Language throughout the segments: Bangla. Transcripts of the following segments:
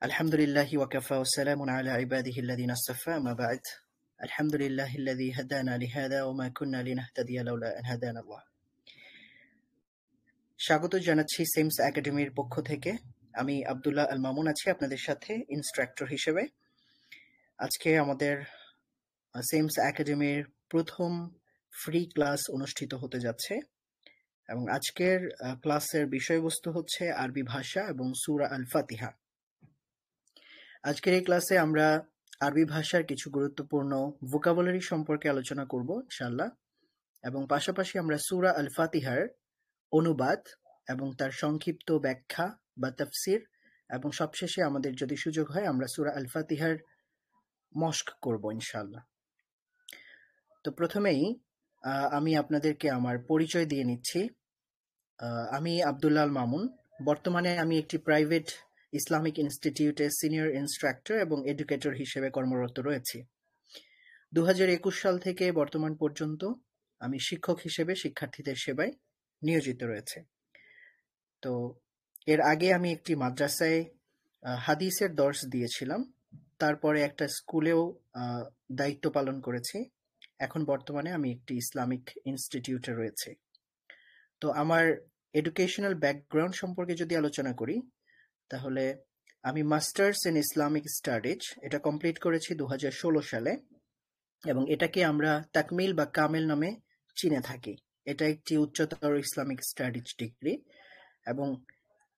الحمد لله وكفى وسلام على عباده الذين اصطفى ما بعد الحمد لله الذي هدانا لهذا وما كنا لنهتدي لولا أن هدانا الله স্বাগত জানাচ্ছি সেমস একাডেমির পক্ষ থেকে। আমি আব্দুল্লাহ আল মামুন আছি আপনাদের সাথে ইনস্ট্রাক্টর হিসেবে। আজকে আমাদের সেমস একাডেমির প্রথম ফ্রি ক্লাস অনুষ্ঠিত হতে যাচ্ছে এবং আজকের ক্লাসের বিষয়বস্তু হচ্ছে আরবি ভাষা এবং সূরা আল ফাতিহা। আজকের এই ক্লাসে আমরা আরবি ভাষার কিছু গুরুত্বপূর্ণ ভোকাবুলারি সম্পর্কে আলোচনা করব ইনশাআল্লাহ, এবং পাশাপাশি আমরা সূরা আল ফাতিহার অনুবাদ এবং তার সংক্ষিপ্ত ব্যাখ্যা বা তাফসির, এবং সবশেষে আমাদের যদি সুযোগ হয় আমরা সূরা আল ফাতিহার মস্ক করব ইনশাআল্লাহ। তো প্রথমেই আমি আপনাদেরকে আমার পরিচয় দিয়ে নিচ্ছি। আমি আব্দুল্লাহ আল মামুন। বর্তমানে আমি একটি প্রাইভেট ইসলামিক ইনস্টিটিউটে সিনিয়র ইনস্ট্রাক্টর এবং এডুকেটর হিসেবে কর্মরত রয়েছি। 2021 সাল থেকে বর্তমান পর্যন্ত আমি শিক্ষক হিসেবে শিক্ষার্থীদের সেবায় নিয়োজিত রয়েছে। তো এর আগে আমি একটি মাদ্রাসায় হাদিসের দর্স দিয়েছিলাম, তারপরে একটা স্কুলেও দায়িত্ব পালন করেছি। এখন বর্তমানে আমি একটি ইসলামিক ইনস্টিটিউটে রয়েছে। তো আমার এডুকেশনাল ব্যাকগ্রাউন্ড সম্পর্কে যদি আলোচনা করি, তাহলে আমি মাস্টার্স ইন ইসলামিক স্টাডিজ এটা কমপ্লিট করেছি 2016 সালে, এবং এটাকে আমরা তাকমিল বা কামেল নামে চিনে থাকি। এটা একটি উচ্চতর ইসলামিক স্টাডিজ ডিগ্রি, এবং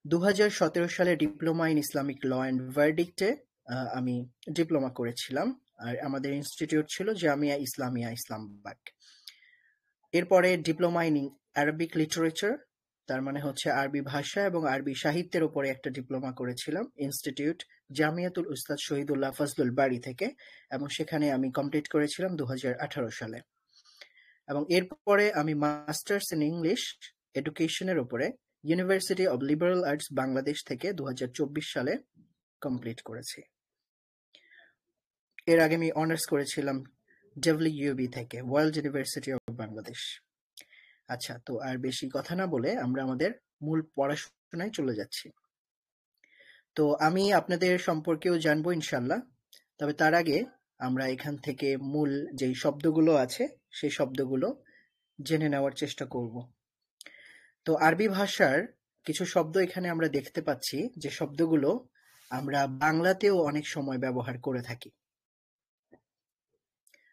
2017 সালে diploma in Islamic law and ভার্ডিক্টে আমি ডিপ্লোমা করেছিলাম, আর আমাদের ইনস্টিটিউট ছিল জামিয়া ইসলামিয়া ইসলামাবাদ। এরপরে ডিপ্লোমা ইন আরবিক লিটারেচার, তার মানে হচ্ছে আরবি ভাষা এবং আরবি সাহিত্যের উপরে একটা ডিপ্লোমা করেছিলাম ইনস্টিটিউট জামিয়াতুল উস্তাদ শহীদুল্লাহ ফজলুল বাড়ি থেকে, এবং সেখানে আমি কমপ্লিট করেছিলাম 2018 সালে। এবং এরপরে আমি মাস্টার্স ইন ইংলিশ এডুকেশনের উপরে university of liberal arts Bangladesh থেকে 2024 সালে কমপ্লিট করেছি। এর আগে আমি অনার্স করেছিলাম ডব্লিউইউবি থেকে, ওয়ার্ল্ড ইউনিভার্সিটি অব বাংলাদেশ। আচ্ছা, তো আর বেশি কথা না বলে আমরা আমাদের মূল পড়াশোনায় চলে যাচ্ছি। তো আমি আপনাদের সম্পর্কেও জানবো ইনশাল্লাহ, তবে তার আগে আমরা এখান থেকে মূল যেই শব্দগুলো আছে সেই শব্দগুলো জেনে নেওয়ার চেষ্টা করব। তো আরবি ভাষার কিছু শব্দ এখানে আমরা দেখতে পাচ্ছি, যে শব্দগুলো আমরা বাংলাতেও অনেক সময় ব্যবহার করে থাকি।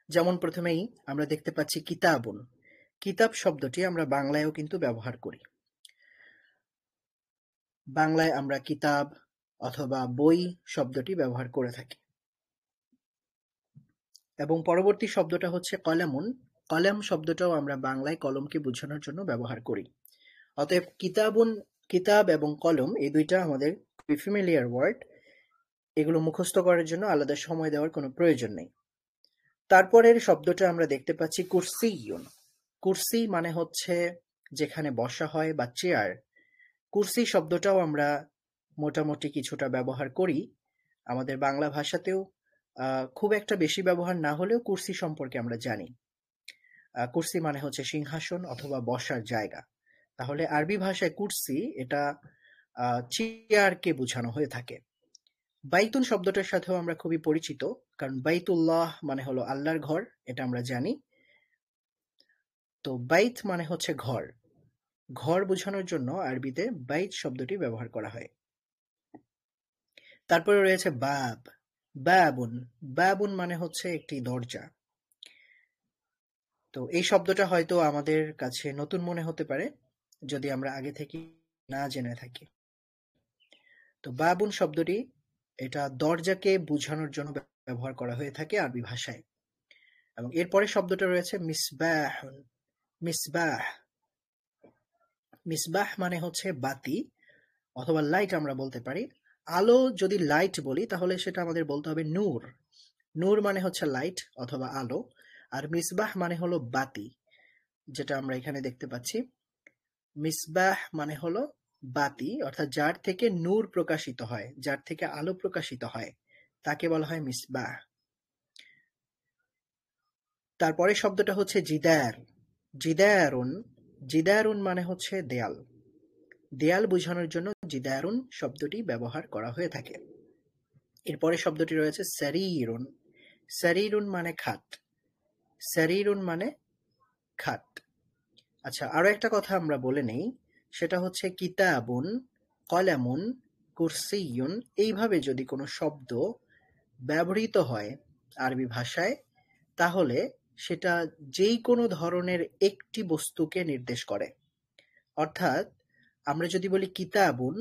যেমন প্রথমেই আমরা দেখতে পাচ্ছি কিতাবুন। কিতাব শব্দটি আমরা বাংলায়ও কিন্তু ব্যবহার করি। বাংলায় আমরা কিতাব অথবা বই শব্দটি ব্যবহার করে থাকি। এবং পরবর্তী শব্দটা হচ্ছে কলামুন। কলম শব্দটাও আমরা বাংলায় কলমকে বোঝানোর জন্য ব্যবহার করি। অতএব কিতাবুন, কিতাব এবং কলম এই দুইটা আমাদের খুবই ফ্যামিলিয়ার ওয়ার্ড, এগুলো মুখস্থ করার জন্য আলাদা সময় দেওয়ার কোনো প্রয়োজন নেই। তারপরের শব্দটা আমরা দেখতে পাচ্ছি কুরসিয়ুন। কুরসি মানে হচ্ছে যেখানে বসা হয় বা চেয়ার। কুরসি শব্দটাও আমরা মোটামুটি কিছুটা ব্যবহার করি আমাদের বাংলা ভাষাতেও, খুব একটা বেশি ব্যবহার না হলেও কুরসি সম্পর্কে আমরা জানি। কুরসি মানে হচ্ছে সিংহাসন অথবা বসার জায়গা। তাহলে আরবি ভাষায় কুরসি এটা চেয়ারকে বোঝানো হয়ে থাকে। বাইতুন শব্দটার সাথেও আমরা খুবই পরিচিত, কারণ বাইতুল্লাহ মানে হলো আল্লাহর ঘর, এটা আমরা জানি। তো বাইত মানে হচ্ছে ঘর, ঘর বোঝানোর জন্য আরবিতে বাইত শব্দটি ব্যবহার করা হয়। তারপরে রয়েছে বাব। বাবুন। বাবুন মানে হচ্ছে একটি দরজা। তো এই শব্দটা হয়তো আমাদের কাছে নতুন মনে হতে পারে যদি আমরা আগে থেকে না জেনে থাকি। তো বাবুন শব্দটি এটা দরজাকে বোঝানোর জন্য ব্যবহার করা হয়ে থাকে আরবি ভাষায়। এবং এরপরে শব্দটা রয়েছে মিসবাহুন। মিসবাহ। মিসবাহ মানে হচ্ছে বাতি অথবা লাইট আমরা বলতে পারি। আলো যদি লাইট বলি তাহলে সেটা আমাদের বলতে হবে নূর। নূর মানে হচ্ছে লাইট অথবা আলো, আর মিসবাহ মানে হলো বাতি, যেটা আমরা এখানে দেখতে পাচ্ছি। মিসবাহ মানে হলো বাতি, অর্থাৎ যার থেকে নূর প্রকাশিত হয়, যার থেকে আলো প্রকাশিত হয়, তাকে বলা হয় মিসবাহ। তারপরে শব্দটা হচ্ছে জিদার। জিদারুন। জিদারুন মানে হচ্ছে দেয়াল। দেয়াল বোঝানোর জন্য জিদারুন শব্দটি ব্যবহার করা হয়ে থাকে। এরপরে শব্দটি রয়েছে সারিরুন। সারিরুন মানে খাট। সারিরুন মানে খাট। আচ্ছা, আরো একটা কথা আমরা বলে নেই, সেটা হচ্ছে কিতাবুন, কলামুন, কুরসিয়ুন। এইভাবে যদি কোনো শব্দ ব্যবহৃত হয় আরবি ভাষায়, তাহলে সেটা যেই কোনো ধরনের একটি বস্তুকে নির্দেশ করে। অর্থাৎ আমরা যদি বলি কিতাবুন,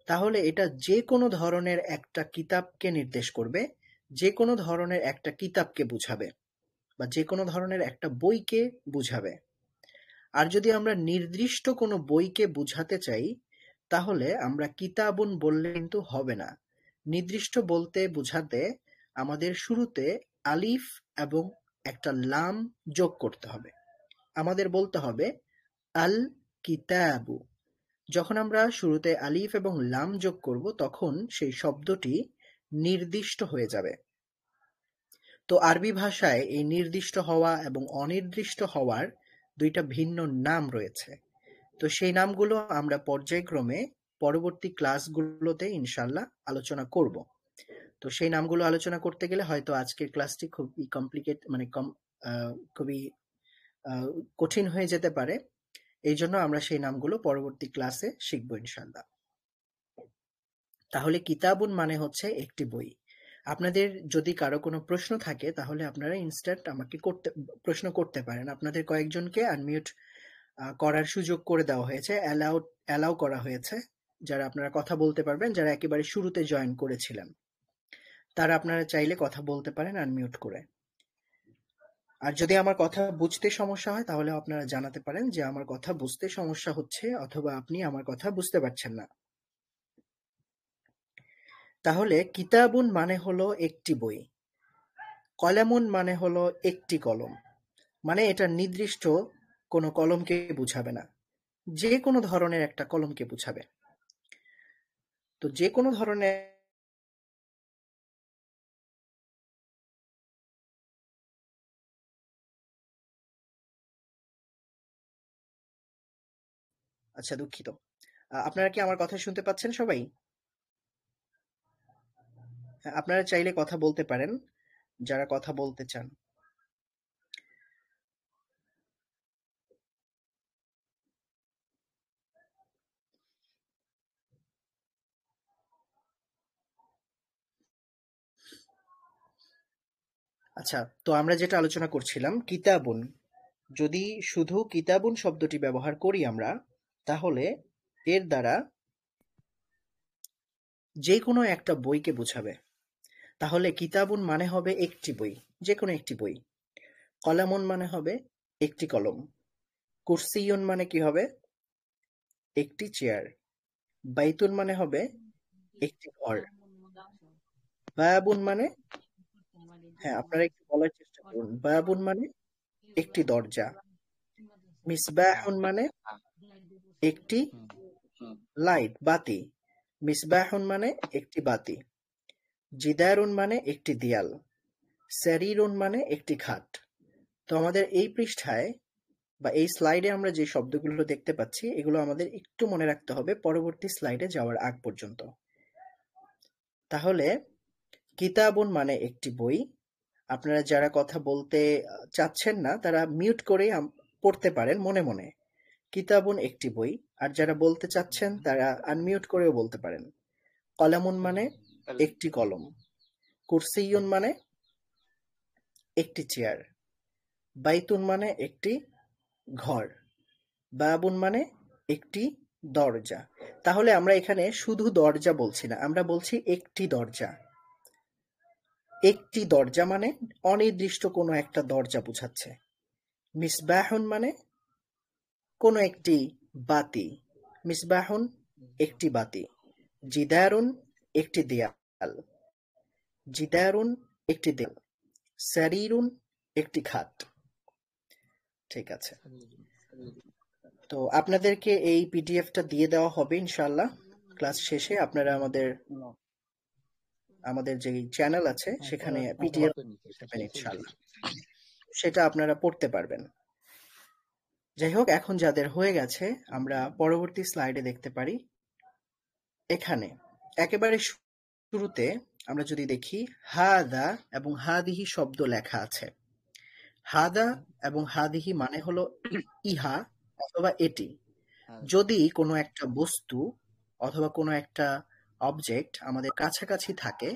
তাহলে এটা যে কোনো ধরনের একটা কিতাবকে নির্দেশ করবে, যে কোনো ধরনের একটা কিতাবকে বুঝাবে, বা যে কোনো ধরনের একটা বইকে বুঝাবে। আর যদি আমরা নির্দিষ্ট কোনো বইকে বুঝাতে চাই, তাহলে আমরা কিতাবুন বললে কিন্তু হবে না। নির্দিষ্ট বলতে বুঝাতে আমাদের শুরুতে আলিফ এবং একটা লাম যোগ করতে হবে। আমাদের বলতে হবে আল কিতাবু। যখন আমরা শুরুতে আলিফ এবং লাম যোগ করব, তখন সেই শব্দটি নির্দিষ্ট হয়ে যাবে। তো আরবি ভাষায় এই নির্দিষ্ট হওয়া এবং অনির্দিষ্ট হওয়ার দুইটা ভিন্ন নাম রয়েছে। তো সেই নামগুলো আমরা পর্যায়ক্রমে পরবর্তী ক্লাসগুলোতে ইনশাল্লাহ আলোচনা করব। তো সেই নামগুলো আলোচনা করতে গেলে হয়তো আজকের ক্লাসটি খুবই কমপ্লিকেট, মানে খুবই কঠিন হয়ে যেতে পারে। এই জন্য আমরা সেই নামগুলো পরবর্তী ক্লাসে শিখবো ইনশাল্লাহ। তাহলে কিতাবুন মানে হচ্ছে একটি বই। আপনাদের যদি কারো কোনো প্রশ্ন থাকে, তাহলে আপনারা ইনস্ট্যান্ট আমাকে প্রশ্ন করতে পারেন। আপনাদের কয়েকজনকে আনমিউট করার সুযোগ করে দেওয়া হয়েছে, অ্যালাউ করা হয়েছে, যারা আপনারা কথা বলতে পারবেন, যারা একেবারে শুরুতে জয়েন করেছিলেন, তারা আপনারা চাইলে কথা বলতে পারেন আনমিউট করে। আর যদি আমার কথা বুঝতে সমস্যা হয়, তাহলে আপনারা জানাতে পারেন যে আমার কথা বুঝতে সমস্যা হচ্ছে, অথবা আপনি আমার কথা বুঝতে পারছেন না। তাহলে কিতাবুন মানে হলো একটি বই, কলামুন মানে হলো একটি কলম। মানে এটা নির্দিষ্ট কোনো কলমকে বুঝাবে না, যে কোনো ধরনের একটা কলমকে বুঝাবে। তো যে কোনো ধরনের, আচ্ছা দুঃখিত, আপনারা কি আমার কথা শুনতে পাচ্ছেন সবাই? হ্যাঁ, আপনারা চাইলে কথা বলতে পারেন, যারা কথা বলতে চান। আচ্ছা, তো আমরা যেটা আলোচনা করছিলাম, কিতাবুন, যদি শুধু কিতাবুন শব্দটি ব্যবহার করি আমরা, তাহলে এর দ্বারা যে কোনো একটা বইকে বোঝাবে। তাহলে কিতাবুন মানে হবে একটি বই, যে কোনো একটি বই। কলামুন মানে হবে একটি কলম। কুরসিয়ুন মানে কি হবে? একটি চেয়ার। বাইতুন মানে হবে একটি ঘর। বায়াবুন মানে, হ্যাঁ আপনারা একটু বলার চেষ্টা করুন, বায়াবুন মানে একটি দরজা। মিসবাহুন মানে একটি লাইট, বাতি। মিসবাহুন মানে একটি বাতি। জিদারুন মানে একটি দেয়াল। সারিরুন মানে একটি খাট। তো আমাদের এই পৃষ্ঠায় বা এই স্লাইডে আমরা যে শব্দগুলো দেখতে পাচ্ছি, এগুলো আমাদের একটু মনে রাখতে হবে পরবর্তী স্লাইডে যাওয়ার আগ পর্যন্ত। তাহলে কিতাবুন মানে একটি বই। আপনারা যারা কথা বলতে চাচ্ছেন না, তারা মিউট করেই পড়তে পারেন মনে মনে, কিতাবুন একটি বই। আর যারা বলতে চাচ্ছেন, তারা আনমিউট করেও বলতে পারেন। কলামুন মানে একটি কলম। কুরসিয়ুন মানে একটি চেয়ার। বাইতুন মানে একটি ঘর। বাবুন মানে একটি দরজা। তাহলে আমরা এখানে শুধু দরজা বলছি না, আমরা বলছি একটি দরজা। একটি দরজা মানে অনির্দিষ্ট কোনো একটা দরজা বোঝাচ্ছে। মিসবাহুন মানে কোনো একটি বাতি। মিসবাহুন একটি বাতি। জিদারুন একটি দেয়াল। জিদারুন একটি দেয়াল। সারিরুন একটি খাট। ঠিক আছে, তো আপনাদেরকে এই পিডিএফটা দিয়ে দেওয়া হবে ইনশাল্লাহ ক্লাস শেষে। আপনারা আমাদের যে চ্যানেল আছে সেখানে পিডিএফ পাবেন ইনশাল্লাহ, সেটা আপনারা পড়তে পারবেন। যাই হোক, এখন যাদের হয়ে গেছে, আমরা পরবর্তী স্লাইডে দেখতে পারি। এখানে একেবারে শুরুতে আমরা যদি দেখি হাদা এবং হাদিহি শব্দ লেখা আছে। হাদা এবং হাদিহি মানে হলো ইহা অথবা এটি। যদি কোনো একটা বস্তু অথবা কোনো একটা অবজেক্ট আমাদের কাছাকাছি থাকে,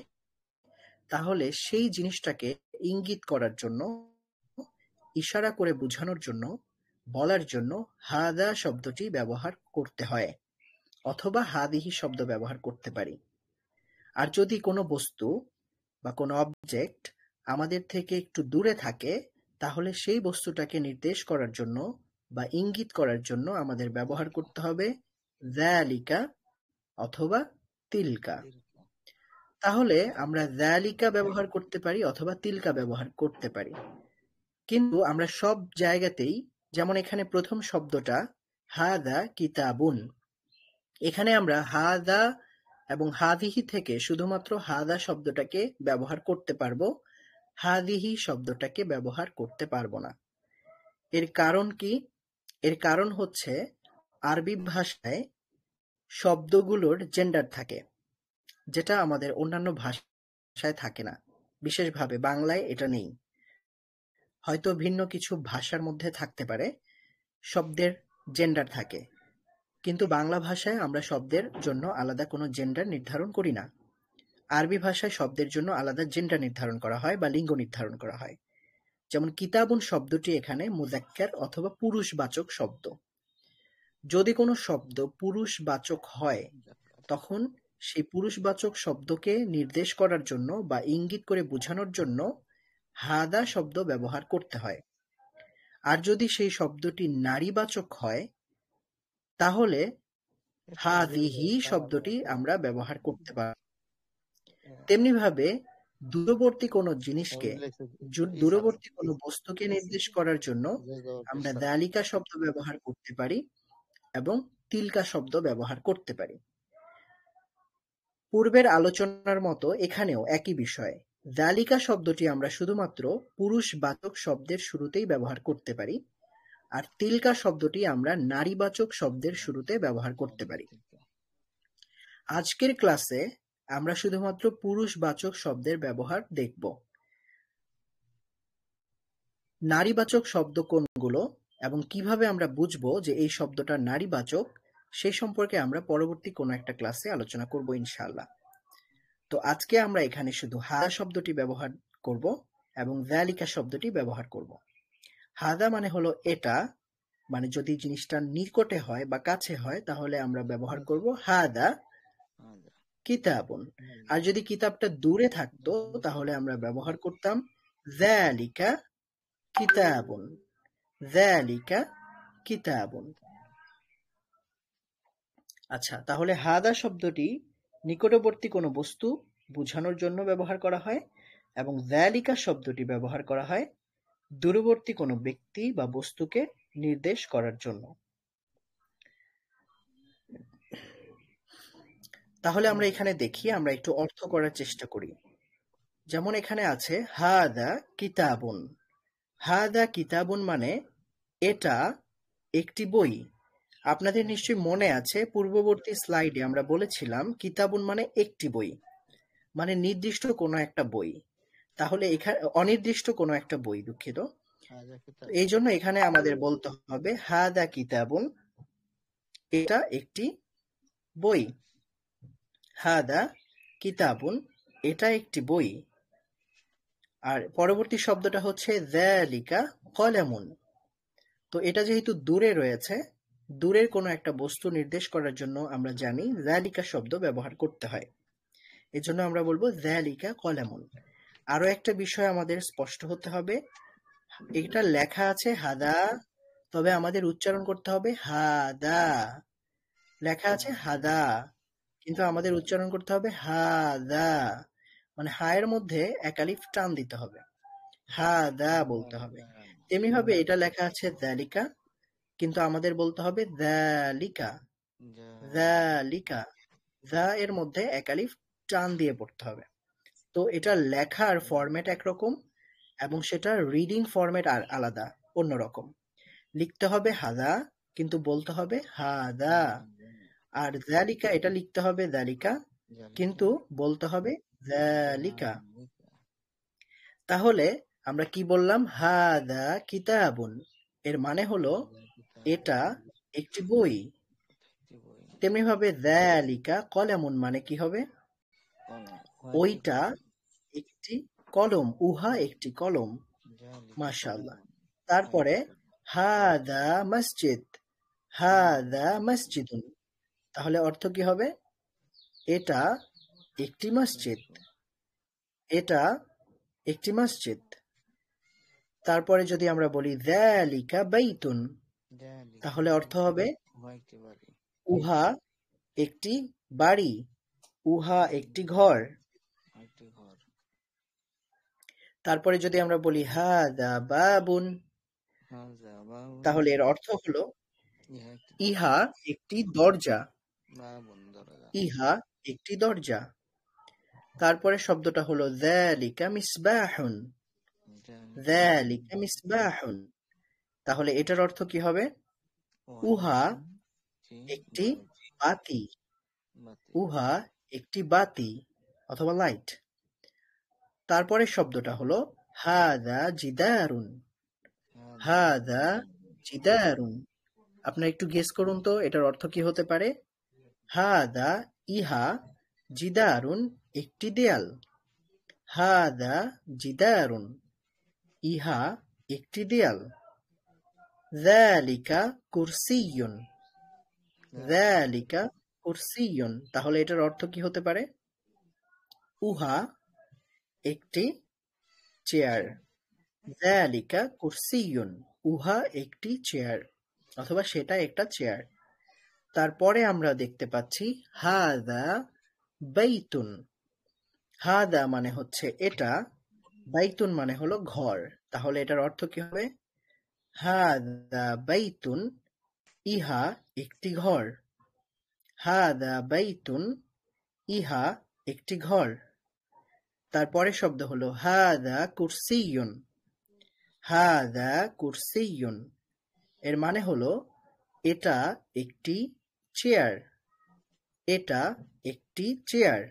তাহলে সেই জিনিসটাকে ইঙ্গিত করার জন্য, ইশারা করে বোঝানোর জন্য, বলার জন্য হাদা শব্দটি ব্যবহার করতে হয় অথবা হাদিহি শব্দ ব্যবহার করতে পারি। আর যদি কোনো বস্তু বা কোনো অবজেক্ট আমাদের থেকে একটু দূরে থাকে, তাহলে সেই বস্তুটাকে নির্দেশ করার জন্য বা ইঙ্গিত করার জন্য আমাদের ব্যবহার করতে হবে যালিকা অথবা তিলকা। তাহলে আমরা যালিকা ব্যবহার করতে পারি অথবা তিলকা ব্যবহার করতে পারি। কিন্তু আমরা সব জায়গাতেই, যেমন এখানে প্রথম শব্দটা হাদা কিতাবুন, এখানে আমরা হাদা এবং হাদিহি থেকে শুধুমাত্র হাদা শব্দটাকে ব্যবহার করতে পারবো, হাদিহি শব্দটাকে ব্যবহার করতে পারবো না। এর কারণ কি? এর কারণ হচ্ছে আরবি ভাষায় শব্দগুলোর জেন্ডার থাকে, যেটা আমাদের অন্যান্য ভাষায় থাকে না। বিশেষভাবে বাংলায় এটা নেই। হয়তো ভিন্ন কিছু ভাষার মধ্যে থাকতে পারে শব্দের জেন্ডার থাকে, কিন্তু বাংলা ভাষায় আমরা শব্দের জন্য আলাদা কোনো জেন্ডার নির্ধারণ করি না। আরবি ভাষায় শব্দের জন্য আলাদা জেন্ডার নির্ধারণ করা হয় বা লিঙ্গ নির্ধারণ করা হয়। যেমন কিতাবুন শব্দটি এখানে মুযাক্কার অথবা পুরুষবাচক শব্দ। যদি কোনো শব্দ পুরুষবাচক হয়, তখন সেই পুরুষবাচক শব্দকে নির্দেশ করার জন্য বা ইঙ্গিত করে বোঝানোর জন্য হাদা শব্দ ব্যবহার করতে হয়। আর যদি সেই শব্দটি নারীবাচক হয়, তাহলে হাদিহি শব্দটি আমরা ব্যবহার করতে পারি। তেমনিভাবে দূরবর্তী কোনো জিনিসকে, দূরবর্তী কোনো বস্তুকে নির্দেশ করার জন্য আমরা যালিকা শব্দ ব্যবহার করতে পারি এবং তিলকা শব্দ ব্যবহার করতে পারি। পূর্বের আলোচনার মতো এখানেও একই বিষয়। যালিকা শব্দটি আমরা শুধুমাত্র পুরুষবাচক শব্দের শুরুতেই ব্যবহার করতে পারি, আর তিলকা শব্দটি আমরা নারীবাচক শব্দের শুরুতে ব্যবহার করতে পারি। আজকের ক্লাসে আমরা শুধুমাত্র পুরুষবাচক শব্দের ব্যবহার দেখব। নারীবাচক শব্দ কোনগুলো এবং কিভাবে আমরা বুঝবো যে এই শব্দটা নারীবাচক, সে সম্পর্কে আমরা পরবর্তী কোনো একটা ক্লাসে আলোচনা করব ইনশাআল্লাহ। তো আজকে আমরা এখানে শুধু হাদা শব্দটি ব্যবহার করব এবং যালিকা শব্দটি ব্যবহার করব। হাদা মানে হলো এটা, মানে যদি জিনিসটা নিকটে হয় বা কাছে হয়, তাহলে আমরা ব্যবহার করব হাদা কিতাবুন। আর যদি কিতাবটা দূরে থাকতো, তাহলে আমরা ব্যবহার করতাম যালিকা কিতাবুন, যালিকা কিতাবুন। আচ্ছা, তাহলে হাদা শব্দটি নিকটবর্তী কোনো বস্তু বোঝানোর জন্য ব্যবহার করা হয় এবং যালিকা শব্দটি ব্যবহার করা হয় দূরবর্তী কোনো ব্যক্তি বা বস্তুকে নির্দেশ করার জন্য। তাহলে আমরা এখানে দেখি, আমরা একটু অর্থ করার চেষ্টা করি। যেমন এখানে আছে হাদা কিতাবুন। হাদা কিতাবুন মানে এটা একটি বই। আপনাদের নিশ্চয়ই মনে আছে, পূর্ববর্তী স্লাইডে আমরা বলেছিলাম কিতাবুন মানে একটি বই, মানে নির্দিষ্ট কোনো একটা বই। তাহলে এখানে অনির্দিষ্ট কোনো একটা বই, দুঃখিত। এই জন্য এখানে আমাদের বলতে হবে হাদা কিতাবুন, এটা একটি বই। হাদা কিতাবুন, এটা একটি বই। আর পরবর্তী শব্দটা হচ্ছে যালিকা কলামুন। তো এটা যেহেতু দূরে রয়েছে, দূরের কোনো একটা বস্তু নির্দেশ করার জন্য আমরা জানি যালিকা শব্দ ব্যবহার করতে হয়। এজন্য আমরা বলবো যালিকা কলামুন। আরো একটা বিষয় আমাদের স্পষ্ট হতে হবে, এটা লেখা আছে হাদা, তবে আমাদের উচ্চারণ করতে হবে হাদা। লেখা আছে হাদা, কিন্তু আমাদের উচ্চারণ করতে হবে হাদা, মানে হায়ের মধ্যে এক আলিফ টান দিতে হবে, হাদা বলতে হবে। তেমনি ভাবে এটা লেখা আছে যালিকা, কিন্তু আমাদের বলতে হবে যালিকা, যালিকা। যা এর মধ্যে এক আলিফ টান দিয়ে পড়তে হবে। তো এটা লেখার ফরম্যাট একরকম এবং সেটা রিডিং ফরম্যাট আর আলাদা, অন্যরকম। লিখতে হবে হাদা, কিন্তু বলতে হবে হাদা। আর যালিকা, এটা লিখতে হবে যালিকা, কিন্তু বলতে হবে যালিকা। ذلك তাহলে আমরা কি বললাম? হাদা কিতাবুন। এর মানে হলো هذا كتاب এটা একটি বই। بوي তেমনিভাবে যালিকা কলামুন মানে কি হবে? قلم وهاتي ওইটা قلم একটি কলম, উহা একটি কলম। ذلك قلم মাশাআল্লাহ। وهاتي তারপরে قلم হাদা মসজিদ, হাদা هذا মসজিদুন। তাহলে অর্থ কি হবে? এটা একটি মসজিদ, مسجد এটা একটি মসজিদ। তারপরে যদি আমরা বলি যালিকা বাইতুন, ذلك তাহলে অর্থ بيت হবে واعتباري উহা একটি বাড়ি, উহা একটি ঘর। اعتبار তারপরে যদি আমরা বলি হাদা বাবুন, هذا باب তাহলে এর অর্থ হলো ইহা একটি ইহা দরজা একটি দরজা, বাব দরজা ইহা একটি দরজা। তারপরে শব্দটা হলো যালিকা মিসবাহুন, ذلك যালিকা মিসবাহুন। তাহলে এটার অর্থ কি হবে? উহা একটি বাতি, বাতি উহা একটি বাতি অথবা লাইট। তারপরে শব্দটা হলো হাদা জিদারুন, هذا হাদা জিদারুন। আপনারা একটু গেস করুন তো এটার অর্থ কি হতে পারে? হাদা ইহা, জিদারুন একটি দেয়াল, হাদা জিদারুন ইহা একটি দেয়াল। যালিকা কুরসিয়ুন, যালিকা কুরসিয়ুন। তাহলে এটার অর্থ কি হতে পারে? উহা একটি চেয়ার, যালিকা কুরসিয়ুন উহা একটি চেয়ার অথবা সেটা একটা চেয়ার। তারপরে আমরা দেখতে পাচ্ছি হাদা বাইতুন, হাদা মানে হচ্ছে এটা, বাইতুন মানে হলো ঘর। তাহলে এটার অর্থ কি হবে? হাদা বাইতুন ইহা একটি ঘর, হাদা বাইতুন ইহা একটি ঘর। তারপরে শব্দ হলো হাদা কুরসিয়ুন, হাদা কুরসিয়ুন। এর মানে হলো এটা একটি চেয়ার, এটা একটি চেয়ার।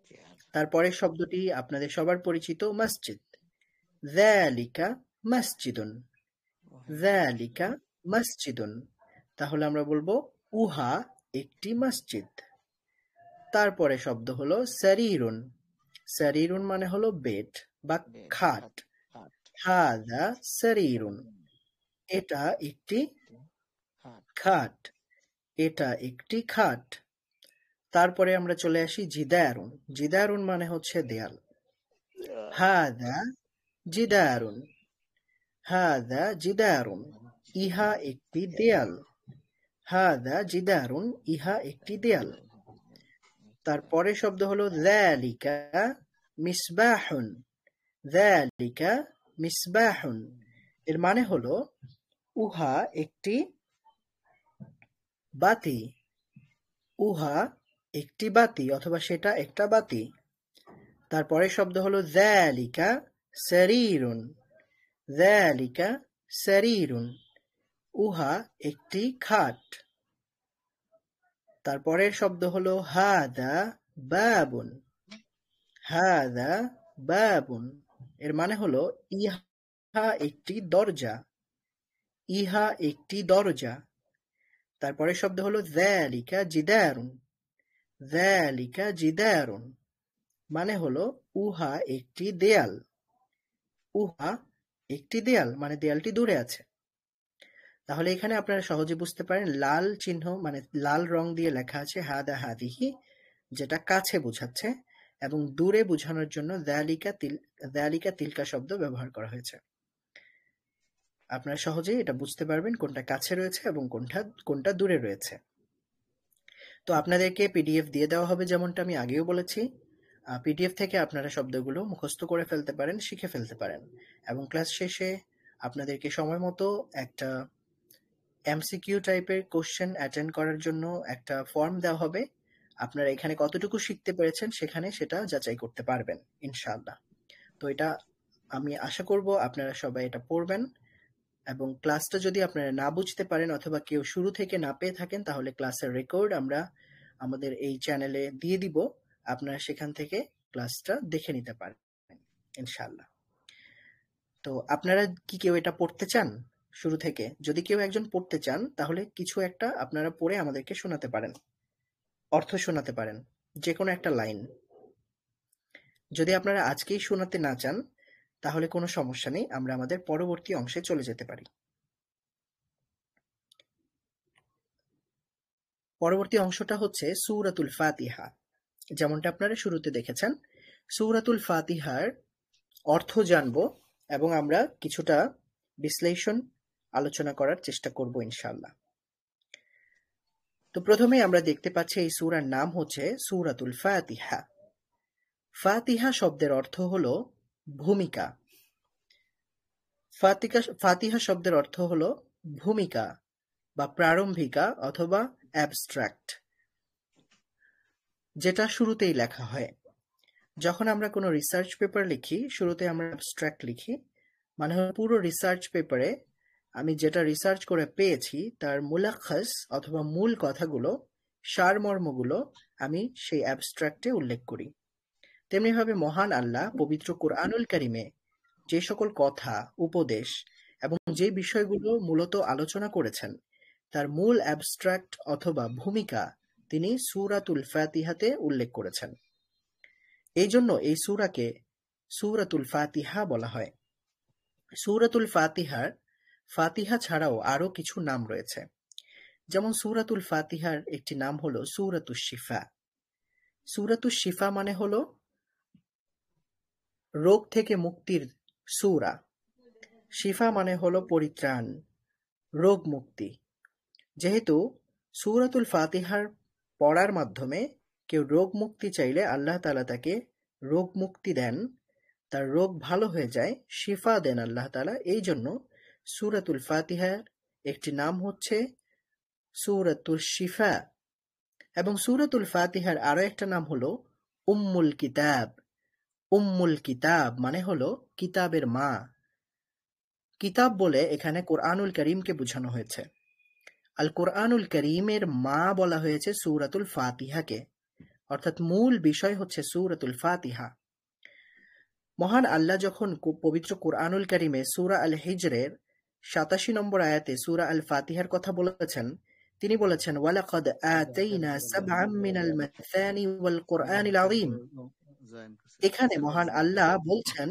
চেয়ার তারপরের শব্দটি আপনাদের সবার পরিচিত মসজিদ, যালিকা মসজিদুন, যালিকা মসজিদুন। তাহলে আমরা বলবো উহা একটি মসজিদ। তারপরে শব্দ হলো সারিরুন, সারিরুন মানে হলো বেড বা বেড খাট, খাট খাট হাদা সারিরুন এটা একটি খাট খাট, এটা একটি খাট। তারপরে আমরা চলে আসি জিদারুন, জিদারুন মানে হচ্ছে দেয়াল, হাদা জিদারুন, হাদা জিদারুন ইহা একটি দেয়াল, হাদা জিদারুন ইহা একটি দেয়াল। তারপরে শব্দ হলো যালিকা মিসবাহুন, যালিকা মিসবাহুন। এর মানে হলো উহা একটি বাতি, উহা একটি বাতি অথবা সেটা একটা বাতি। তারপরের শব্দ হলো যালিকা সারিরুন, যালিকা সারিরুন উহা একটি খাট। তারপরের শব্দ হলো হাদা বাবুন, হাদা বাবুন। এর মানে হলো ইহা একটি দরজা, ইহা একটি দরজা। তারপরের শব্দ হলো যালিকা জিদারুন, যালিকা জিদারুন মানে হলো উহা একটি দেয়াল, উহা একটি দেয়াল মানে দেয়ালটি দূরে আছে। তাহলে এখানে আপনারা সহজে বুঝতে পারেন লাল চিহ্ন মানে লাল রং দিয়ে লেখা আছে হাদা হাদিহি, যেটা কাছে বোঝাচ্ছে, এবং দূরে বোঝানোর জন্য যালিকা তিলকা শব্দ ব্যবহার করা হয়েছে। আপনারা সহজেই এটা বুঝতে পারবেন কোনটা কাছে রয়েছে এবং কোনটা দূরে রয়েছে। তো আপনাদেরকে পিডিএফ দিয়ে দেওয়া হবে, যেমনটা আমি আগেও বলেছি। পিডিএফ থেকে আপনারা শব্দগুলো মুখস্থ করে ফেলতে পারেন, শিখে ফেলতে পারেন, এবং ক্লাস শেষে আপনাদেরকে সময় মতো একটা এমসিকিউ টাইপের কোশ্চেন অ্যাটেন্ড করার জন্য একটা ফর্ম দেওয়া হবে। আপনারা এখানে কতটুকু শিখতে পেরেছেন সেখানে সেটা যাচাই করতে পারবেন ইনশাআল্লাহ। তো এটা আমি আশা করব আপনারা সবাই এটা পড়বেন, এবং ক্লাসটা যদি আপনারা না বুঝতে পারেন অথবা কেউ শুরু থেকে না পেয়ে থাকেন তাহলে ক্লাসের রেকর্ড আমরা আমাদের এই চ্যানেলে দিয়ে দিব, আপনারা সেখান থেকে ক্লাসটা দেখে নিতে পারেন ইনশাআল্লাহ। তো আপনারা কি কেউ এটা পড়তে চান শুরু থেকে? যদি কেউ একজন পড়তে চান তাহলে কিছু একটা আপনারা পড়ে আমাদেরকে শোনাতে পারেন, অর্থ শোনাতে পারেন, যে কোনো একটা লাইন। যদি আপনারা আজকেই শোনাতে না চান তাহলে কোনো সমস্যা নেই, আমরা আমাদের পরবর্তী অংশে চলে যেতে পারি। পরবর্তী অংশটা হচ্ছে সূরাতুল ফাতিহা। যেমনটা আপনারা শুরুতে দেখেছেন, সূরাতুল ফাতিহার অর্থ জানব এবং আমরা কিছুটা বিশ্লেষণ আলোচনা করার চেষ্টা করব ইনশাআল্লাহ। তো প্রথমে আমরা দেখতে পাচ্ছি এই সূরার নাম হচ্ছে সূরাতুল ফাতিহা। ফাতিহা শব্দের অর্থ হলো ভূমিকা। ফাতিহা শব্দের অর্থ হলো ভূমিকা বা প্রারম্ভিকা অথবা অ্যাবস্ট্রাক্ট, যেটা শুরুতেই লেখা হয়। যখন আমরা কোনো রিসার্চ পেপার লিখি শুরুতে আমরা অ্যাবস্ট্রাক্ট লিখি, মানে হলো পুরো রিসার্চ পেপারে আমি যেটা রিসার্চ করে পেয়েছি তার মুলাখাস অথবা মূল কথাগুলো, সারমর্মগুলো আমি সেই অ্যাবস্ট্রাক্টে উল্লেখ করি। তেমনিভাবে মহান আল্লাহ পবিত্র কুরআনুল কারিমে যে সকল কথা, উপদেশ এবং যে বিষয়গুলো মূলত আলোচনা করেছেন তার মূল অ্যাবস্ট্রাক্ট অথবা ভূমিকা তিনি সূরাতুল ফাতিহাতে উল্লেখ করেছেন। এই জন্য এই সূরাকে সূরাতুল ফাতিহা বলা হয়। সূরাতুল ফাতিহা ছাড়াও আরো কিছু নাম রয়েছে। যেমন সূরাতুল ফাতিহার একটি নাম হলো সূরাতুশ শিফা। সূরাতুশ শিফা মানে হলো রোগ থেকে মুক্তির সূরা। শিফা মানে হলো পরিত্রাণ, রোগ মুক্তি। যেহেতু সূরাতুল ফাতিহার পড়ার মাধ্যমে কেউ রোগ মুক্তি চাইলে আল্লাহ তাআলা তাকে রোগ মুক্তি দেন, তার রোগ ভালো হয়ে যায়, শিফা দেন আল্লাহ তাআলা। এই জন্য সূরাতুল ফাতিহার একটি নাম হচ্ছে সূরাতুল শিফা। এবং সূরাতুল ফাতিহার আরো একটা নাম হলো উম্মুল কিতাব। উম্মুল কিতাব মানে হলো কিতাবের মা। কিতাব বলে এখানে কোরআনুল কারীমকে বোঝানো হয়েছে। আল কোরআনুল কারীমের মা বলা হয়েছে সূরাতুল ফাতিহাকে, অর্থাৎ মূল বিষয় হচ্ছে সূরাতুল ফাতিহা। মহান আল্লাহ যখন পবিত্র কোরআনুল কারীমে সূরা আল হিজরের ৮৭ নম্বর আয়াতে সূরা আল ফাতিহার কথা বলেছেন, তিনি বলেছেন ওয়ালাকাদ আতাইনা সাবআম মিনাল মাসানি ওয়াল কোরআনিল আযীম। এখানে মহান আল্লাহ বলছেন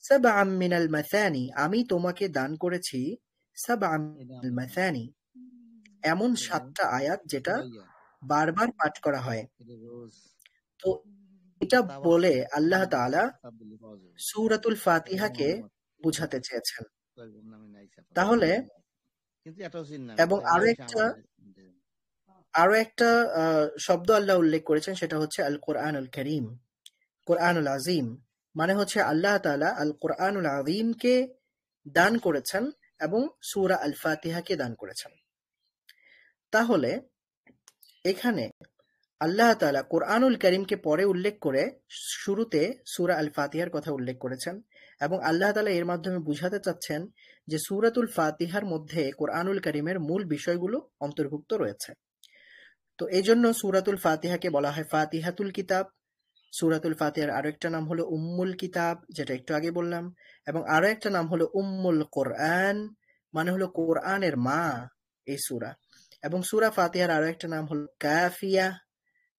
সাবআম মিনাল মাসানি, আমি তোমাকে দান করেছি সাবআম মিনাল মাসানি, এমন ৭টা আয়াত যেটা বারবার পাঠ করা হয়। তো এটা বলে আল্লাহ তাআলা সূরাতুল ফাতিহাকে বুঝাতে চেয়েছেন। তাহলে এবং আরো একটা শব্দ আল্লাহ উল্লেখ করেছেন, সেটা হচ্ছে আল কোরআনুল কারীম, কোরআনুল আযীম, মানে হচ্ছে আল্লাহ তাআলা আল কোরআনুল আযীমকে দান করেছেন এবং সূরা আল ফাতিহাকে দান করেছেন। তাহলে এখানে আল্লাহ তাআলা কোরআনুল কারীমকে পরে উল্লেখ করে শুরুতে সূরা আল ফাতিহার কথা উল্লেখ করেছেন এবং আল্লাহ তাআলা এর মাধ্যমে বুঝাতে চাচ্ছেন যে সূরাতুল ফাতিহার মধ্যে কোরআনুল কারীমের মূল বিষয়গুলো অন্তর্ভুক্ত রয়েছে। তো এই জন্য সূরাতুল ফাতিহাকে বলা হয় ফাতিহাতুল কিতাব। সূরাতুল ফাতিহার আরো একটা নাম হলো উম্মুল কিতাব, যেটা একটু আগে বললাম, এবং আরো একটা নাম হলো উম্মুল কোরআন, মানে হলো কোরআনের মা এই সূরা। এবং সূরা ফাতিহার আরো একটা নাম হলো কাফিয়া।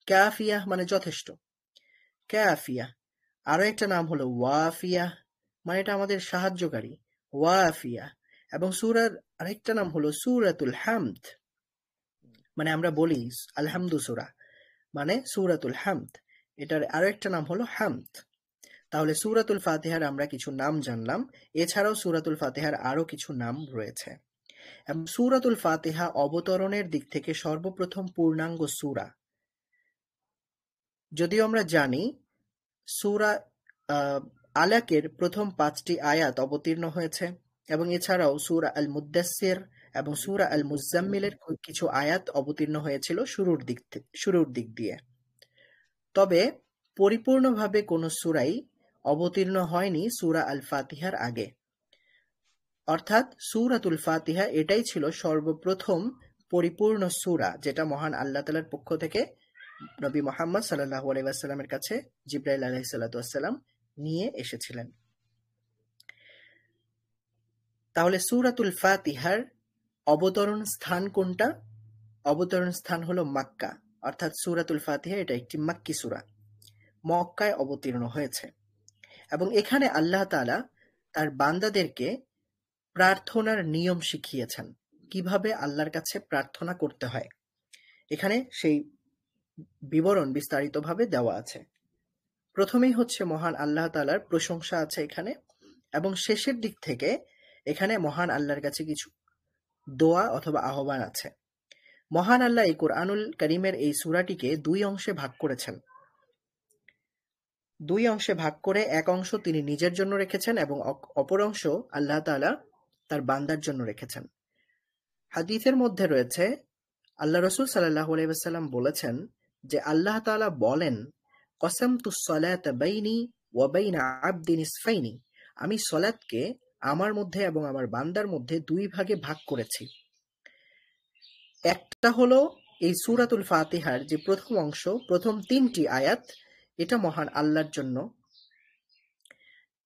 কাফিয়া মানে যথেষ্ট, কাফিয়া। আরো একটা নাম হলো ওয়াফিয়া, মানে এটা আমাদের সাহায্যকারী, ওয়াফিয়া। এবং সূরার আরেকটা নাম হলো সূরাতুল হামদ, মানে আমরা বলি আলহামদু সূরা, মানে সূরাতুল হামদ, এটার আরো একটা নাম হলো হামদ। তাহলে সূরাতুল ফাতিহার আমরা কিছু নাম জানলাম, এছাড়াও সূরাতুল ফাতিহার আরো কিছু নাম রয়েছে। এবং সূরাতুল ফাতিহা অবতরণের দিক থেকে সর্বপ্রথম পূর্ণাঙ্গ সূরা। যদিও আমরা জানি সূরা আলাকের প্রথম ৫টি আয়াত অবতীর্ণ হয়েছে এবং এছাড়াও সূরা আল মুদ্দাসসির এবং সূরা আল মুজাম্মিলের কিছু আয়াত অবতীর্ণ হয়েছিল শুরুর দিক দিয়ে। তবে পরিপূর্ণভাবে কোন সূরাই অবতীর্ণ হয়নি সূরা আল ফাতিহার আগে। অর্থাৎ সূরাতুল ফাতিহা এটাই ছিল সর্বপ্রথম পরিপূর্ণ সূরা যেটা মহান আল্লাহ তাআলার পক্ষ থেকে নবী মুহাম্মদ সাল্লাল্লাহু আলাইহি ওয়াসাল্লামের কাছে জিবরাইল আলাইহিস সালাতু ওয়াসসালাম নিয়ে এসেছিলেন। তাহলে সূরাতুল ফাতিহার অবতরণ স্থান কোনটা? অবতরণ স্থান হলো মক্কা, অর্থাৎ সূরাতুল ফাতিহা এটা একটি মাক্কি সূরা, মক্কায় অবতীর্ণ হয়েছে। এবং এখানে আল্লাহ তাআলা তার বান্দাদেরকে প্রার্থনার নিয়ম শিখিয়েছেন, কিভাবে আল্লাহর কাছে প্রার্থনা করতে হয়। এখানে সেই বিবরণ বিস্তারিতভাবে দেওয়া আছে। প্রথমেই হচ্ছে মহান আল্লাহ তাআলার প্রশংসা আছে এখানে, এবং শেষের দিক থেকে এখানে মহান আল্লাহর কাছে কিছু দোয়া অথবা আহ্বান আছে। মহান আল্লাহ এই কোরআনুল কারীমের এই সূরাটিকে দুই অংশে ভাগ করেছেন। দুই অংশে ভাগ করে এক অংশ তিনি নিজের জন্য রেখেছেন এবং অপর অংশ আল্লাহ তাআলা তার বান্দার জন্য রেখেছেন। হাদিসের মধ্যে রয়েছে, আল্লাহ রাসূল সাল্লাল্লাহু আলাইহি ওয়াসাল্লাম বলেছেন যে আল্লাহ তাআলা বলেন, কসামতুস সালাতা বাইনি ওয়া বাইনা আবদি নিসফাইনি, আমি সালাতকে আমার মধ্যে এবং আমার বান্দার মধ্যে দুই ভাগে ভাগ করেছি। একটা হলো এই সূরাতুল ফাতিহার যে প্রথম অংশ, প্রথম ৩টি আয়াত, এটা মহান আল্লাহর জন্য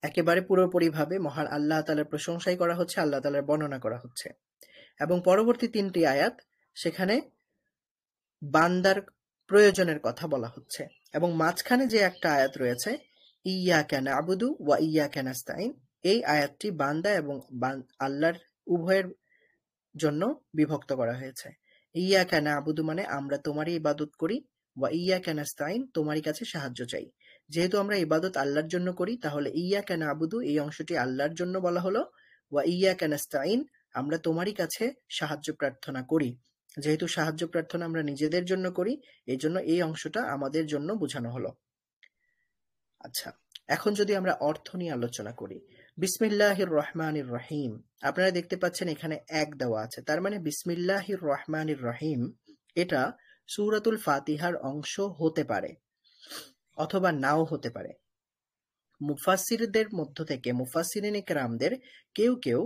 একেবারে পুরোপুরিভাবে মহান আল্লাহ তাআলার প্রশংসাই করা হচ্ছে, আল্লাহ তাআলার বর্ণনা করা হচ্ছে। এবং পরবর্তী ৩টি আয়াত সেখানে বান্দার প্রয়োজনের কথা বলা হচ্ছে। এবং মাঝখানে যে একটা আয়াত রয়েছে, ইয়াকা না'বুদু ওয়া ইয়াকা নাস্তাইন, এই আয়াতটি বান্দা এবং আল্লাহর উভয়ের জন্য বিভক্ত করা হয়েছে। ইয়াকা না'বুদু মানে আমরা তোমারই ইবাদত করি, ওয়া ইয়াকা নাস্তাইন তোমারই কাছে সাহায্য চাই। যেহেতু আমরা ইবাদত আল্লাহর জন্য করি, তাহলে ইয়াকা না'বুদু এই অংশটি আল্লাহর জন্য বলা হলো, ওয়া ইয়াকা নাস্তাইন আমরা তোমারই কাছে সাহায্য প্রার্থনা করি। যেহেতু সাহায্য প্রার্থনা আমরা নিজেদের জন্য করি, এই জন্য এই অংশটা আমাদের জন্য বোঝানো হলো। আচ্ছা, এখন যদি আমরা অর্থ নিয়ে আলোচনা করি, বিসমিল্লাহির রহমানির রহিম, আপনারা দেখতে পাচ্ছেন এখানে এক দেওয়া আছে, তার মানে বিসমিল্লাহির রহমানির রহিম এটা সূরাতুল ফাতিহার অংশ হতে পারে অথবা নাও হতে পারে। মুফাসসিরদের মধ্য থেকে মুফাসসিরিনে কেরামদের কেউ কেউ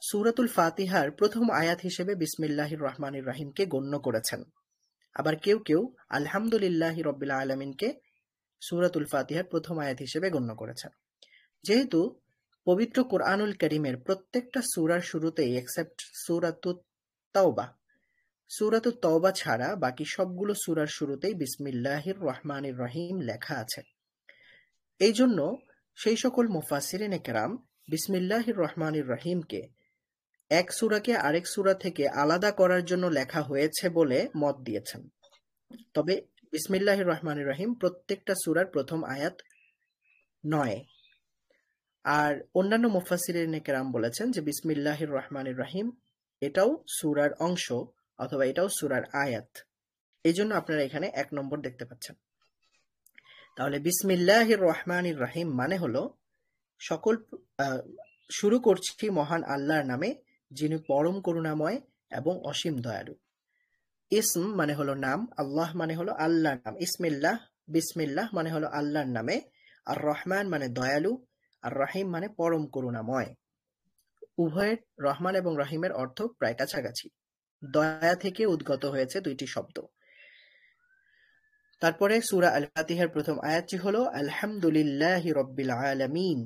সূরাতুল ফাতিহার প্রথম আয়াত হিসেবে বিসমিল্লাহির রহমানির রহিমকে গণ্য করেছেন। আবার কেউ কেউ আলহামদুলিল্লাহি রাব্বিল আলামিনকে সূরাতুল ফাতিহার প্রথম আয়াত হিসেবে গণ্য করেছেন। যেহেতু পবিত্র কোরআনুল কারীমের প্রত্যেকটা সূরার শুরুতেই এক্সেপ্ট সূরাতুত তাওবা ছাড়া বাকি সবগুলো সূরার শুরুতেই বিসমিল্লাহির রহমানির রহিম লেখা আছে। এই জন্য সেই সকল মুফাসসিরিনে কেরাম বিসমিল্লাহির রহমানির রহিমকে এক সূরাকে আরেক সূরা থেকে আলাদা করার জন্য লেখা হয়েছে বলে মত দিয়েছেন। তবে বিসমিল্লাহির রহমানির রহিম প্রত্যেকটা সূরার প্রথম আয়াত নয়। আর অন্যান্য মুফাসসিরিনে কেরাম বলেছেন যে বিসমিল্লাহির রহমানির রহিম এটাও সূরার অংশ অথবা এটাও সূরার আয়াত। এই জন্য আপনারা এখানে ১ নম্বর দেখতে পাচ্ছেন। তাহলে বিসমিল্লাহির রহমানির রহিম মানে হলো শুরু করছি মহান আল্লাহর নামে, যিনি পরম করুণাময় এবং অসীম দয়ালু। ইসম মানে হলো নাম, আল্লাহ মানে হলো আল্লাহর নাম, বিসমিল্লাহ মানে হলো আল্লাহর নামে, আর রহমান মানে দয়ালু, আর রহিম মানে পরম করুণাময়। উভয়ের রহমান এবং রহিমের অর্থ প্রায় কাছাকাছি। দয়া থেকে উদ্গত হয়েছে দুইটি শব্দ। তারপরে সূরা আল ফাতিহার প্রথম আয়াতটি হলো আলহামদুলিল্লাহি রাব্বিল আলামিন।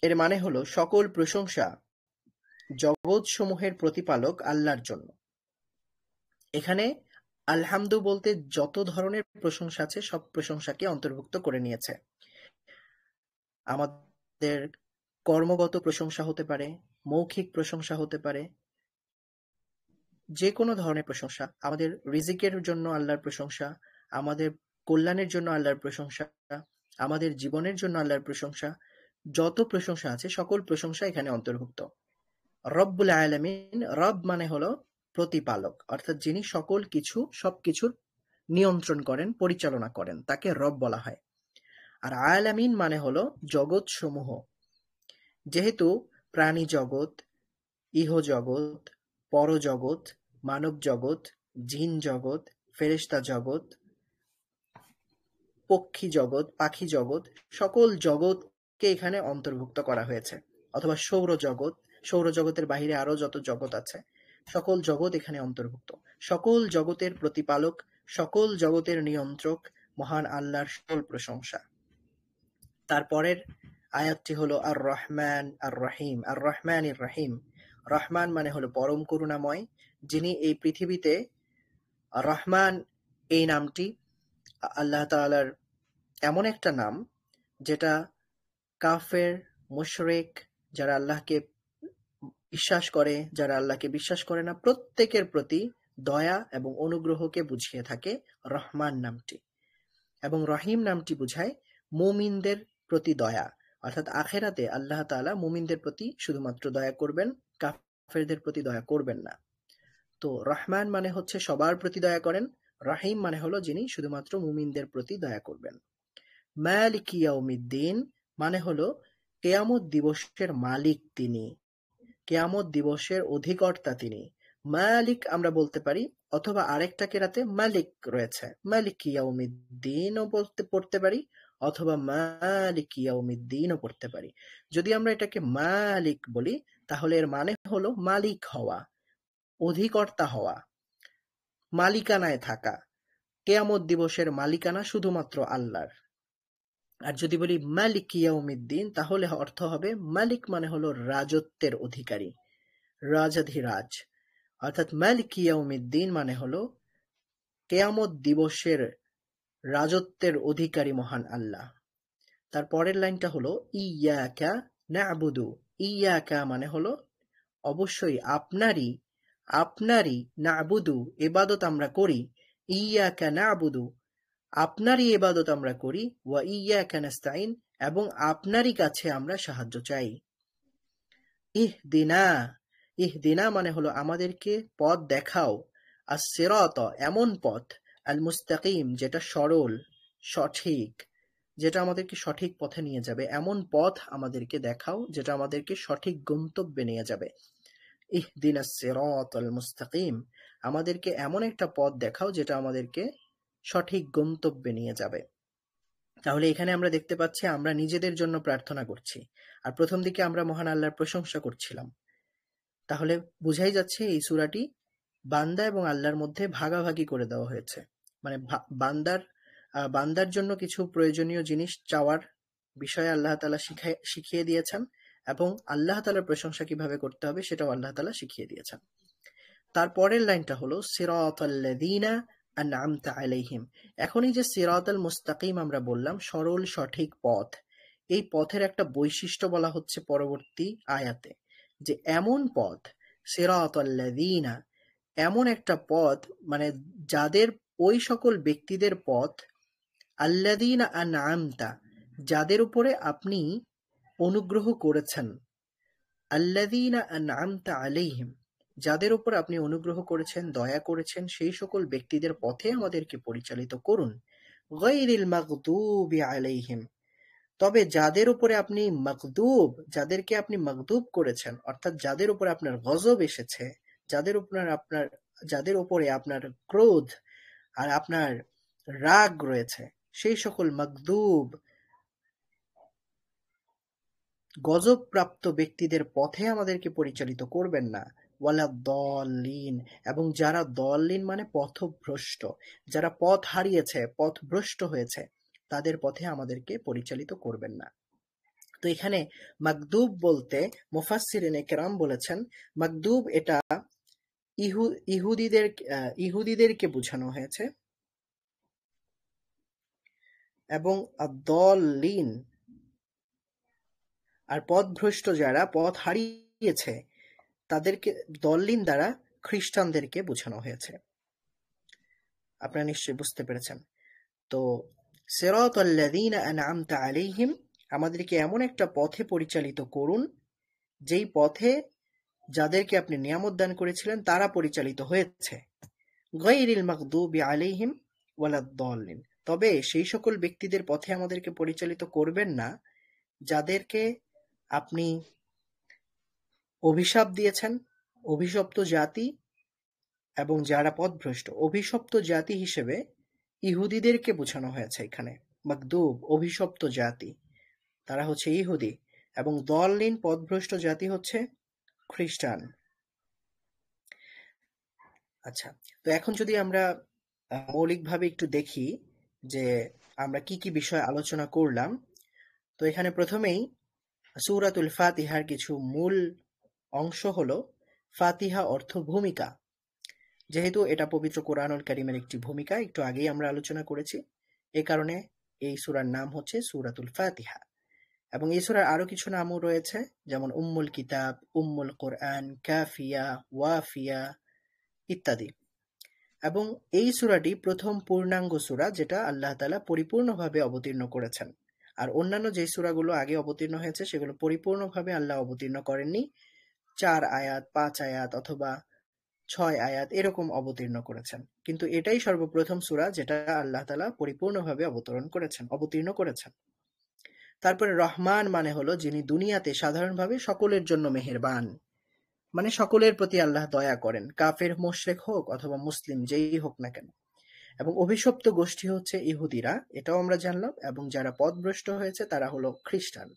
এর মানে হলো সকল প্রশংসা জগৎসমূহের প্রতিপালক আল্লাহর জন্য। এখানে আলহামদু বলতে যত ধরনের প্রশংসা আছে সব প্রশংসাকে অন্তর্ভুক্ত করে নিয়েছে। আমাদের কর্মগত প্রশংসা হতে পারে, মৌখিক প্রশংসা হতে পারে, যে কোনো ধরনের প্রশংসা, আমাদের রিজিকের জন্য আল্লাহর প্রশংসা, আমাদের কল্যাণের জন্য আল্লাহর প্রশংসা, আমাদের জীবনের জন্য আল্লাহর প্রশংসা, যত প্রশংসা আছে সকল প্রশংসা এখানে অন্তর্ভুক্ত। রব্বুল আলামিন, রব মানে হলো প্রতিপালক, অর্থাৎ যিনি সবকিছুর নিয়ন্ত্রণ করেন, পরিচালনা করেন, তাকে রব বলা হয়। আর আলামিন মানে হলো জগৎ সমূহ। যেহেতু প্রাণী জগৎ, ইহজগৎ, পরজগৎ, মানব জগৎ, জিন জগৎ, ফেরেশতা জগৎ, পক্ষী জগৎ, পাখি জগৎ, সকল জগৎকে এখানে অন্তর্ভুক্ত করা হয়েছে। অথবা সৌরজগতের বাহিরে আরো যত জগৎ আছে সকল জগৎ এখানে অন্তর্ভুক্ত। সকল জগতের প্রতিপালক, সকল জগতের নিয়ন্ত্রক মহান আল্লাহর সকল প্রশংসা। তারপরের আয়াতটি হলো আর রহমান আর রহিম, আর রহমান ইর রহিম। রহমান মানে হলো পরম করুণাময়, যিনি এই পৃথিবীতে রহমান এই নামটি আল্লাহ তাআলার এমন একটা নাম যেটা কাফের, মুশরিক, যারা আল্লাহকে বিশ্বাস করে, যারা আল্লাহকে বিশ্বাস করে না, প্রত্যেকের প্রতি দয়া এবং অনুগ্রহকে বুঝিয়ে থাকে রহমান নামটি। এবং রহিম নামটি বুঝায় মুমিনদের প্রতি দয়া, অর্থাৎ আখেরাতে আল্লাহ তাআলা মুমিনদের প্রতি শুধুমাত্র দয়া করবেন, কাফেরদের প্রতি দয়া করবেন না। তো রহমান মানে হচ্ছে সবার প্রতি দয়া করেন, রহিম মানে হলো যিনি শুধুমাত্র মুমিনদের প্রতি দয়া করবেন। মালিক ইয়াউমিদ্দিন মানে হলো কেয়ামত দিবসের মালিক তিনি, কেয়ামত দিবসের অধিকর্তা তিনি। মালিক আমরা বলতে পারি, অথবা আরেকটা কেরাতে মালিক রয়েছে, মালিক ইয়াউমিদ্দিনও পড়তে পারি, অথবা মালিক ইয়াউমিদ্দিনও পড়তে পারি। যদি আমরা এটাকে মালিক বলি তাহলে এর মানে হলো মালিক হওয়া, অধিকর্তা হওয়া, মালিকানায় থাকা। কেয়ামত দিবসের মালিকানা শুধুমাত্র আল্লাহর। আর যদি বলি মালিক ইয়াউমিদ্দিন তাহলে অর্থ হবে মালিক মানে হলো রাজত্বের অধিকারী, রাজাধিরাজ। অর্থাৎ মালিক ইয়াউমিদ্দিন মানে হলো কেয়ামত দিবসের রাজত্বের অধিকারী মহান আল্লাহ। তার পরের লাইনটা হলো ইয়াকা না'বুদু। ইয়াকা মানে হলো অবশ্যই আপনারই, আপনারই, না'বুদু ইবাদত আমরা করি, ইয়াকা না'বুদু আপনারই ইবাদত আমরা করি, ওয়া ইয়াকা নাস্তাইন এবং আপনারই কাছে আমরা সাহায্য চাই। ইহদিনা, ইহদিনা মানে হলো আমাদেরকে পথ দেখাও, আস-সিরাত এমন পথ, আল মুস্তাকিম যেটা সরল, সঠিক, যেটা আমাদেরকে সঠিক পথে নিয়ে যাবে, এমন পথ আমাদেরকে দেখাও যেটা আমাদেরকে সঠিক গন্তব্যে নিয়ে যাবে। ইহদিনাস সিরাতাল মুস্তাকিম, আমাদেরকে এমন একটা পথ দেখাও যেটা আমাদেরকে সঠিক গন্তব্যে নিয়ে যাবে। তাহলে এখানে আমরা দেখতে পাচ্ছি আমরা নিজেদের জন্য প্রার্থনা করছি, আর প্রথম দিকে আমরা মহান আল্লাহর প্রশংসা করছিলাম। তাহলে বুঝাই যাচ্ছে এই সূরাটি বান্দা এবং আল্লাহর মধ্যে ভাগাভাগি করে দেওয়া হয়েছে। মানে বান্দার জন্য কিছু প্রয়োজনীয় জিনিস চাওয়ার বিষয়ে আল্লাহ তাআলা শিখিয়ে দিয়েছেন, এবং আল্লাহ তাআলার প্রশংসা কিভাবে করতে হবে সেটাও আল্লাহ তাআলা শিখিয়ে দিয়েছেন। তারপরের লাইনটা হলো সিরাতাল্লাযীনা আন'আমতা আলাইহিম। এখন এই যে সিরাতাল মুস্তাকিম আমরা বললাম, সরল সঠিক পথ, এই পথের একটা বৈশিষ্ট্য বলা হচ্ছে পরবর্তী আয়াতে, যে এমন পথ, সিরাতাল্লাযীনা এমন একটা পথ, মানে যাদের, ওই সকল ব্যক্তিদের পথ, আল্লাযীনা আন'আমতা যাদের উপরে আপনি অনুগ্রহ করেছেন, আল্লাযীনা আন'আমতা আলাইহিম যাদের উপর আপনি অনুগ্রহ করেছেন, দয়া করেছেন, সেই সকল ব্যক্তিদের পথে আমাদেরকে পরিচালিত করুন। গায়রিল মাগদুবি আলাইহিম, তবে যাদের উপরে আপনি মাগদুব, যাদেরকে আপনি মাগদুব করেছেন, অর্থাৎ যাদের উপরে আপনার গজব এসেছে, যাদের উপরে আপনার ক্রোধ আর আপনার রাগ রয়েছে, সেই সকল মাগদুব, গজবপ্রাপ্ত ব্যক্তিদের পথে আমাদেরকে পরিচালিত করবেন না। ওয়ালা দলিন, এবং যারা দলিন মানে পথভ্রষ্ট, যারা পথ হারিয়েছে, পথভ্রষ্ট হয়েছে, তাদের পথে আমাদেরকে পরিচালিত করবেন না। তো এখানে মাগদুব বলতে মুফাসসিরিনে কেরাম বলেছেন, মাগদুব এটা ইহুদিদেরকে বোঝানো হয়েছে, এবং আদ-দলিন আর পথভ্রষ্ট যারা পথ হারিয়েছে তাদেরকে দলিন দ্বারা খ্রিস্টানদেরকে বোঝানো হয়েছে। আপনারা নিশ্চয়ই বুঝতে পেরেছেন। তো সিরাতাল্লাযীনা আন'আমতা আলাইহিম, আমাদেরকে এমন একটা পথে পরিচালিত করুন যেই পথে যাদেরকে আপনি নিয়ামত দান করেছিলেন তারা পরিচালিত হয়েছে। গায়রিল মাগদুবি আলাইহিম ওয়ালাদ-দাল্লিন, তবে সেই সকল ব্যক্তিদের পথে আমাদেরকে পরিচালিত করবেন না যাদেরকে আপনি অভিশাপ দিয়েছেন, অভিশপ্ত জাতি, এবং যারা পথভ্রষ্ট। অভিশপ্ত জাতি হিসেবে ইহুদিদেরকে বোঝানো হয়েছে এখানে। মাগদুব অভিশপ্ত জাতি, তারা হচ্ছে ইহুদি, এবং দল্লিন পথভ্রষ্ট জাতি হচ্ছে খ্রিস্টান। আচ্ছা, তো এখন যদি আমরা মৌলিকভাবে একটু দেখি যে আমরা কি কি বিষয় আলোচনা করলাম। তো এখানে প্রথমেই সূরাতুল ফাতিহার কিছু মূল অংশ হলো ফাতিহা অর্থ ভূমিকা। যেহেতু এটা পবিত্র কোরআনুল কারীমের একটি ভূমিকা, একটু আগেই আমরা আলোচনা করেছি, এ কারণে এই সূরার নাম হচ্ছে সূরাতুল ফাতিহা। এবং এই সূরার আরো কিছু নামও রয়েছে, যেমন উম্মুল কিতাব, উম্মুল কোরআন, কাফিয়া, ওয়াফিয়া ইত্যাদি। এবং এই সূরাটি প্রথম পূর্ণাঙ্গ সূরা যেটা আল্লাহ তাআলা পরিপূর্ণভাবে অবতীর্ণ করেছেন। আর অন্যান্য যে সূরাগুলো আগে অবতীর্ণ হয়েছে সেগুলো পরিপূর্ণভাবে আল্লাহ অবতীর্ণ করেননি, ৪ আয়াত, ৫ আয়াত অথবা ৬ আয়াত এরকম অবতীর্ণ করেছেন। কিন্তু এটাই সর্বপ্রথম সূরা যেটা আল্লাহ তাআলা পরিপূর্ণভাবে অবতীর্ণ করেছেন। তারপরে রহমান মানে হলো যিনি দুনিয়াতে সাধারণভাবে সকলের জন্য মেহেরবান, মানে সকলের প্রতি আল্লাহ দয়া করেন, কাফের মুশরিক হোক অথবা মুসলিম যেই হোক না কেন। এবং অভিশপ্ত গোষ্ঠী হচ্ছে ইহুদিরা, এটাও আমরা জানলাম, এবং যারা পথভ্রষ্ট হয়েছে তারা হলো খ্রিস্টান।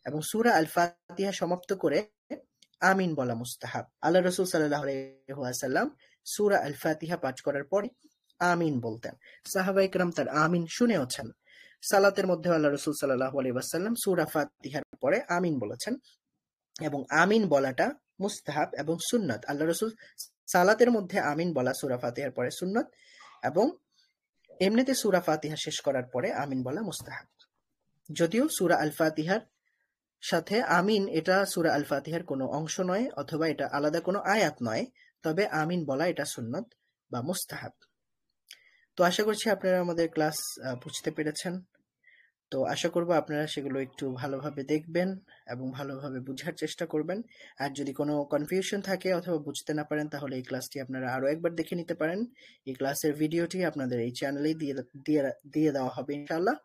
এবং সূরা আল ফাতিহা সমাপ্ত করে আমিন বলা মুস্তাহাব। আল্লাহ রাসূল সাল্লাল্লাহু আলাইহি ওয়াসাল্লাম সূরা আল ফাতিহা পাঠ করার পরে আমিন বলতেন। সাহাবায়ে কেরাম তার আমিন শুনেওছেন। সালাতের মধ্যে আল্লাহ রাসূল সাল্লাল্লাহু আলাইহি ওয়াসাল্লাম সূরা ফাতিহার পরে আমিন বলেছেন, এবং আমিন বলাটা মুস্তাহাব এবং সুন্নাত। আল্লাহ রাসূল সালাতের মধ্যে আমিন বলা সূরা ফাতিহার পরে সুন্নাত, এবং এমনিতে সূরা ফাতিহা শেষ করার পরে আমিন বলা মুস্তাহাব। যদিও সূরা আল ফাতিহার সাথে আমিন এটা সূরা আল ফাতিহার কোনো অংশ নয় অথবা এটা আলাদা কোনো আয়াত নয়, তবে আমিন বলা এটা সুন্নত বা মুস্তাহাব। তো আশা করছি আপনারা আমাদের ক্লাস বুঝতে পেরেছেন। তো আশা করব আপনারা সেগুলো একটু ভালোভাবে দেখবেন এবং ভালোভাবে বুঝার চেষ্টা করবেন। আর যদি কোনো কনফিউশন থাকে অথবা বুঝতে না পারেন তাহলে এই ক্লাসটি আপনারা আরো একবার দেখে নিতে পারেন। এই ক্লাসের ভিডিওটি আপনাদের এই চ্যানেলেই দিয়ে দেওয়া হবে ইনশাআল্লাহ।